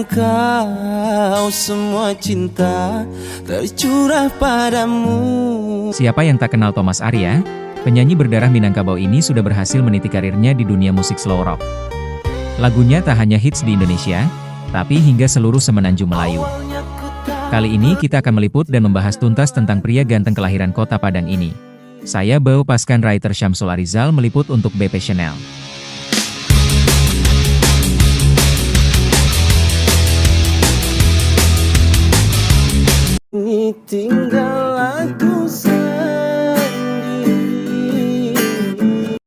engkau semua cinta tercurah padamu. Siapa yang tak kenal Thomas Arya? Penyanyi berdarah Minangkabau ini sudah berhasil meniti karirnya di dunia musik slow rock. Lagunya tak hanya hits di Indonesia, tapi hingga seluruh semenanjung Melayu. Kali ini kita akan meliput dan membahas tuntas tentang pria ganteng kelahiran Kota Padang ini. Saya Beau Pascan writer Syamsul Arizal meliput untuk BP Channel. Tinggal aku sendiri.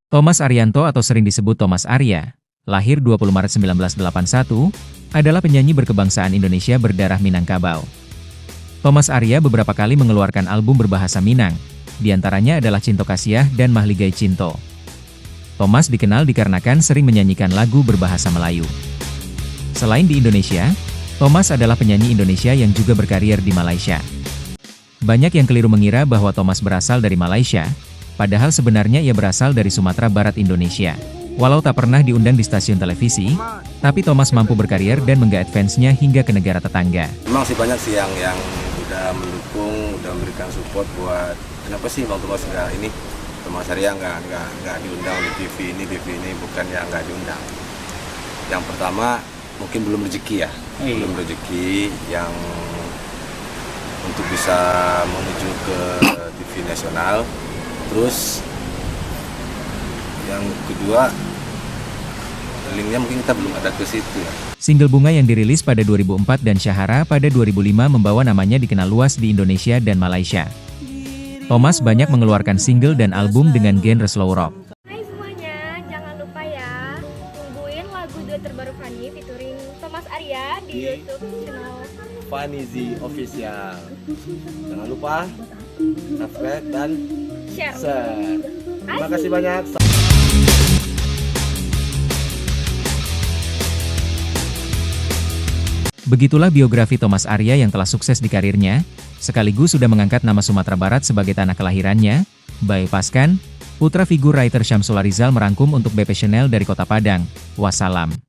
Thomas Arianto atau sering disebut Thomas Arya, lahir 20 Maret 1981, adalah penyanyi berkebangsaan Indonesia berdarah Minangkabau. Thomas Arya beberapa kali mengeluarkan album berbahasa Minang, diantaranya adalah Cinto Kasiah dan Mahligai Cinto. Thomas dikenal dikarenakan sering menyanyikan lagu berbahasa Melayu. Selain di Indonesia, Thomas adalah penyanyi Indonesia yang juga berkarier di Malaysia. Banyak yang keliru mengira bahwa Thomas berasal dari Malaysia, padahal sebenarnya ia berasal dari Sumatera Barat Indonesia. Walau tak pernah diundang di stasiun televisi, tapi Thomas mampu berkarier dan menggait fansnya hingga ke negara tetangga. Memang sih banyak sih yang udah mendukung, udah memberikan support buat kenapa sih Bang Thomas ini Thomas Arya nggak diundang di TV ini bukan yang nggak diundang. Yang pertama mungkin belum rezeki ya, belum rezeki yang untuk bisa menuju ke TV nasional. Terus yang kedua, linknya mungkin kita belum ada ke situ ya. Single Bunga yang dirilis pada 2004 dan Syahara pada 2005 membawa namanya dikenal luas di Indonesia dan Malaysia. Thomas banyak mengeluarkan single dan album dengan genre slow rock. Hai semuanya, jangan lupa ya, tungguin lagu duet terbaru Fanny featuring Thomas Arya di YouTube channel Fanny Z Official. Jangan lupa subscribe dan share. Terima kasih banyak. Begitulah biografi Thomas Arya yang telah sukses di karirnya, sekaligus sudah mengangkat nama Sumatera Barat sebagai tanah kelahirannya. Beau Pascan, putra figur writer Syamsul Arizal merangkum untuk BP Channel dari Kota Padang. Wassalam.